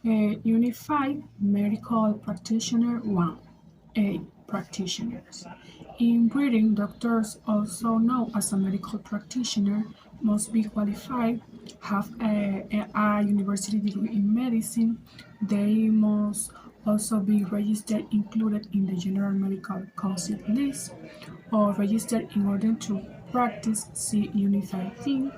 A Unified Medical Practitioner 1. A. Practitioners. In Britain, doctors, also known as a medical practitioner, must be qualified, have a university degree in medicine. They must also be registered, included in the General Medical Council list, or registered in order to practice. See Unified thing.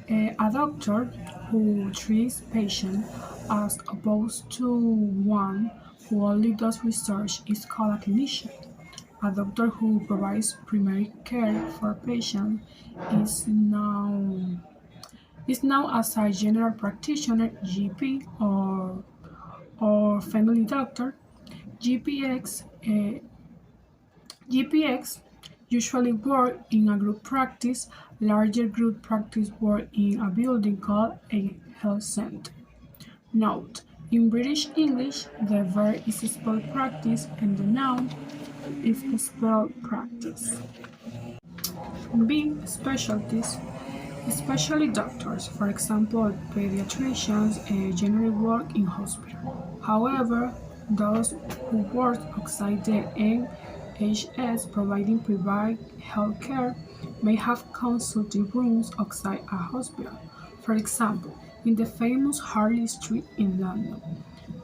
A doctor who treats patients as opposed to one who only does research is called a clinician. A doctor who provides primary care for patients is now as a general practitioner (GP) or family doctor. GPX GPX usually work in a group practice. Larger group practice work in a building called a health center. Note: in British English, the verb is spelled practice and the noun is spelled practice. B. Specialties. Especially doctors, for example, pediatricians, generally work in hospital. However, those who work outside the NHS providing private health care may have consulting rooms outside a hospital. For example, in the famous Harley Street in London,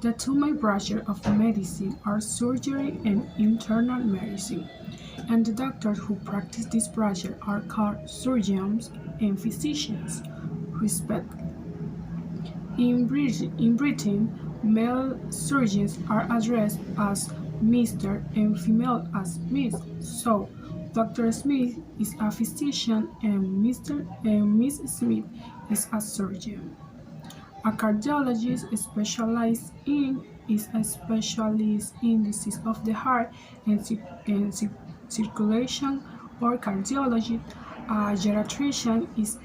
the two main branches of medicine are surgery and internal medicine, and the doctors who practice this branch are called surgeons and physicians, respectively. In Britain, male surgeons are addressed as Mr. and female as Miss. So, Dr. Smith is a physician and Mr. and Miss Smith is a surgeon. A cardiologist specialized in is a specialist in disease of the heart and circulation or cardiology. A geriatrician is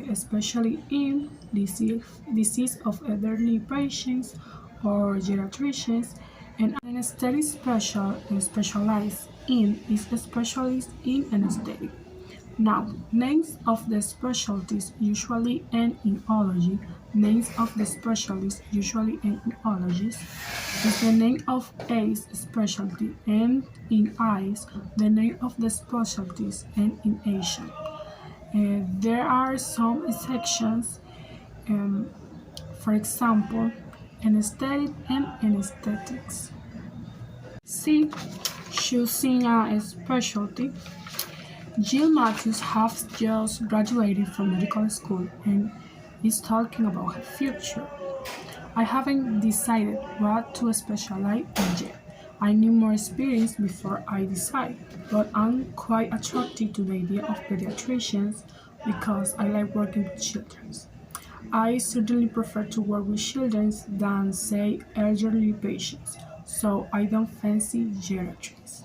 especially in disease of elderly patients or geriatricians, and an anesthetic specialized in is a specialist in anesthetic. Now, names of the specialties usually end in ology. Names of the specialists usually end in ologies. Is the name of a specialty end in eyes, the name of the specialties end in Asian. There are some exceptions, um, for example, anesthetic and anesthetics. C. Choosing a specialty. Jill Matthews has just graduated from medical school and is talking about her future. I haven't decided what to specialize in yet. I need more experience before I decide, but I'm quite attracted to the idea of pediatricians because I like working with children. I certainly prefer to work with children than, say, elderly patients, so I don't fancy geriatrics.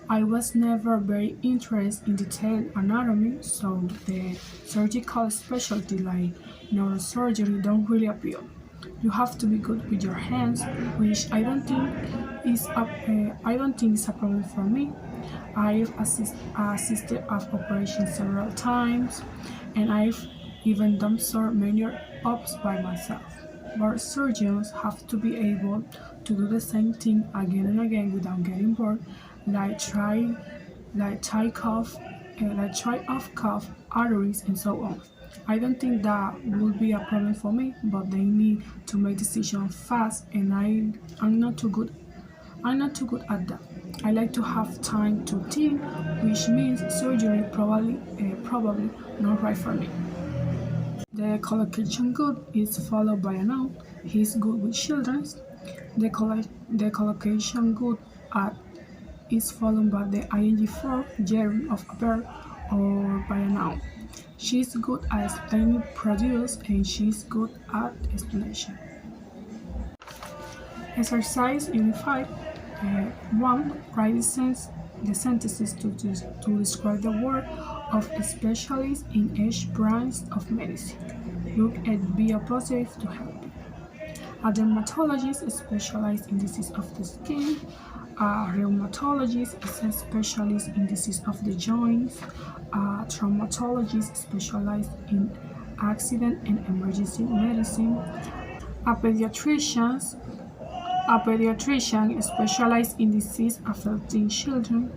I was never very interested in detailed anatomy, so the surgical specialty like neurosurgery don't really appeal. You have to be good with your hands, which I don't think is a problem for me. I've assisted at operations several times, and I've even done so many ops by myself. But surgeons have to be able to do the same thing again and again without getting bored, like try off cuff arteries and so on. I don't think that would be a problem for me, but they need to make decisions fast, and I'm not too good. I'm not too good at that. I like to have time to think, which means surgery probably not right for me. The collocation good is followed by a noun. He's good with children. The collocation good at is followed by the ing form, gerund of a verb, or by a noun. She's good at explaining produce, and she's good at explanation. Exercise Unit 5. 1. Write the sentences to describe the work of a specialist in each branch of medicine. Look at be positive to help you. A dermatologist specializes in disease of the skin. A rheumatologist is a specialist in disease of the joints. A traumatologist specializes in accident and emergency medicine. A pediatrician specialized in disease affecting children.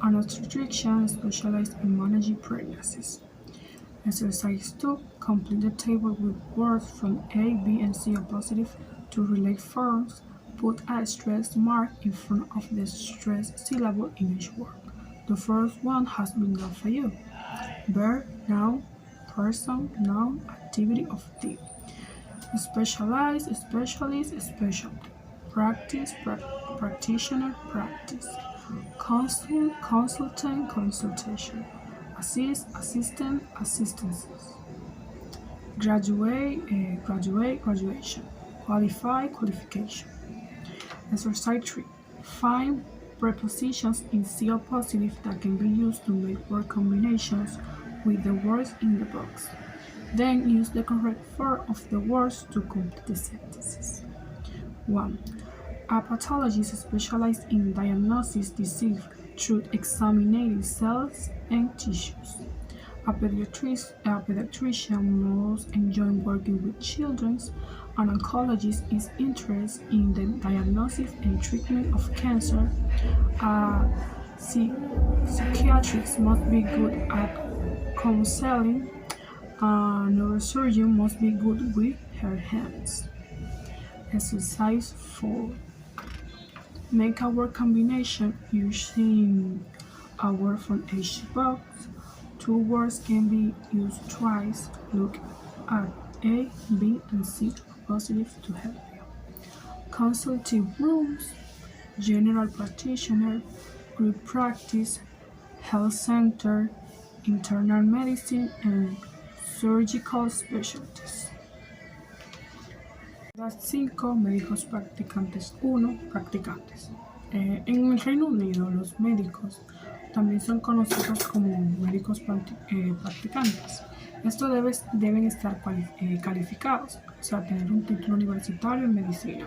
An obstetrician specialized in managing pregnancies. Exercise 2. Complete the table with words from A, B, and C are positive to relate forms. Put a stress mark in front of the stress syllable in each word. The first one has been done for you. Verb, noun, person, noun, activity of the. Specialize, specialist, specialty. Practice, practitioner, practice. Consult, consultant, consultation. Assist, assistant, assistances. Graduate, graduation. Qualify, qualification. Exercise 3. Find prepositions in C or positive that can be used to make word combinations with the words in the box. Then use the correct form of the words to complete the sentences. 1. A pathologist specialized in diagnosing disease through examining cells and tissues. A pediatrician most enjoys working with children. An oncologist is interested in the diagnosis and treatment of cancer. A psychiatrist must be good at counseling. A neurosurgeon must be good with her hands. Exercise 4. Make a word combination using a word from each box. 2 words can be used twice. Look at A, B, and C positive to help you. Consultative rooms, general practitioner, group practice, health center, internal medicine, and surgical specialties. 5. Médicos practicantes 1. Practicantes. En el Reino Unido, los médicos también son conocidos como médicos practicantes. Estos deben estar calificados, o sea, tener un título universitario en medicina.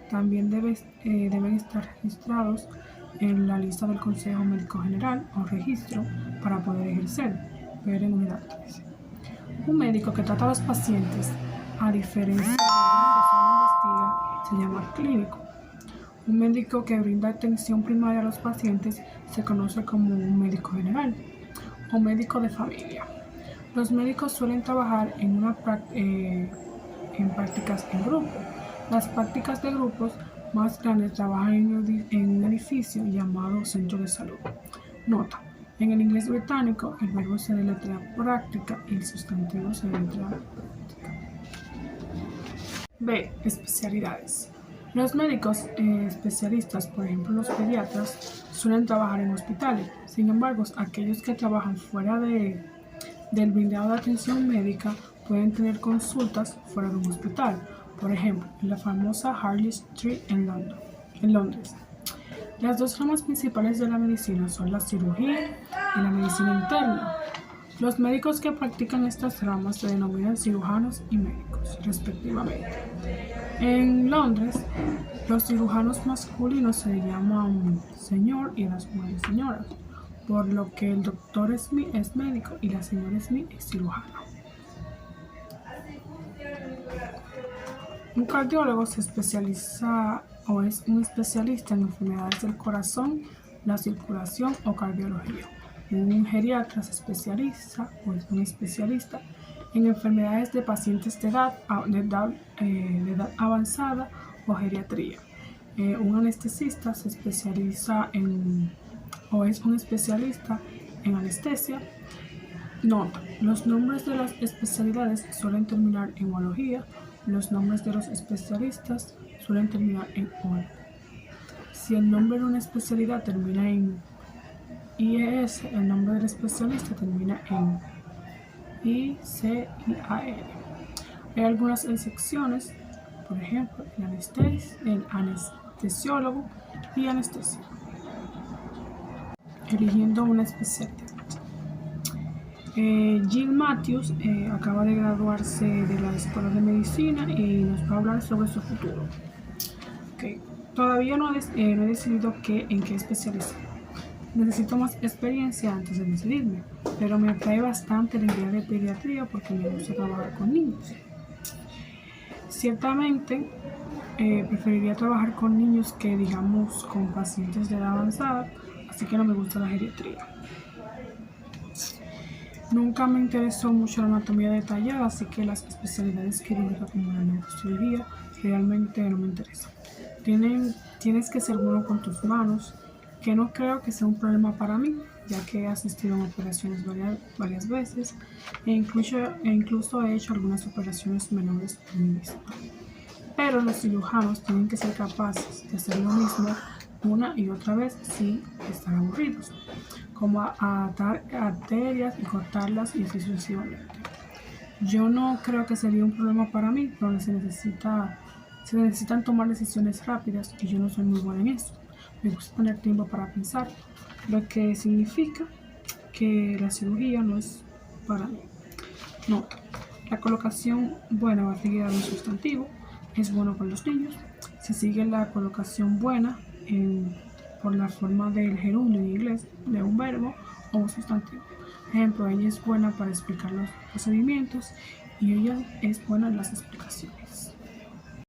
También deben estar registrados en la lista del Consejo Médico General o registro para poder ejercer. Ver en unidad 13. Un médico que trata a los pacientes, a diferencia de uno que solo investiga, se llama clínico. Un médico que brinda atención primaria a los pacientes se conoce como un médico general o médico de familia. Los médicos suelen trabajar en prácticas en grupo. Las prácticas de grupos más grandes trabajan en un edificio llamado centro de salud. Nota: en el inglés británico, el verbo se deletrea práctica y el sustantivo se deletrea práctica. B. Especialidades. Los médicos especialistas, por ejemplo los pediatras, suelen trabajar en hospitales. Sin embargo, aquellos que trabajan fuera del brindado de atención médica pueden tener consultas fuera de un hospital. Por ejemplo, en la famosa Harley Street en Londres. Las dos ramas principales de la medicina son la cirugía y la medicina interna. Los médicos que practican estas ramas se denominan cirujanos y médicos, respectivamente. En Londres, los cirujanos masculinos se llaman señor y las mujeres señoras, por lo que el doctor Smith es médico y la señora Smith es cirujana. Un cardiólogo se especializa o es un especialista en enfermedades del corazón, la circulación o cardiología. Un geriatra se especializa o es un especialista en enfermedades de pacientes de edad avanzada o geriatría. Un anestesista se especializa o es un especialista en anestesia. Nota: los nombres de las especialidades suelen terminar en ología. Los nombres de los especialistas suelen terminar en OL. Si el nombre de una especialidad termina en IES, el nombre del especialista termina en ICIAL. Hay algunas excepciones, por ejemplo, el anestesiólogo y anestesia. Eligiendo una especialidad. Jill Matthews acaba de graduarse de la Escuela de Medicina y nos va a hablar sobre su futuro. Okay. Todavía no he decidido en qué especializar. Necesito más experiencia antes de decidirme, pero me atrae bastante la idea de pediatría porque me gusta trabajar con niños. Ciertamente, preferiría trabajar con niños que, digamos, con pacientes de edad avanzada, así que no me gusta la geriatría. Nunca me interesó mucho la anatomía detallada, así que las especialidades quirúrgicas como la neurocirugía realmente no me interesan. Tienes que ser bueno con tus manos, que no creo que sea un problema para mí, ya que he asistido a operaciones varias veces e incluso he hecho algunas operaciones menores por mí misma. Pero los cirujanos tienen que ser capaces de hacer lo mismo una y otra vez sin estar aburridos, como atar arterias y cortarlas y así sucesivamente. Yo no creo que sería un problema para mí, pero se necesitan tomar decisiones rápidas y yo no soy muy buena en eso. Me gusta tener tiempo para pensar, lo que significa que la cirugía no es para mí. Nota: la colocación buena va seguida de un sustantivo. Es bueno con los niños. Se sigue la colocación buena por la forma del gerundio en inglés de un verbo o un sustantivo. Ejemplo, ella es buena para explicar los procedimientos y ella es buena en las explicaciones.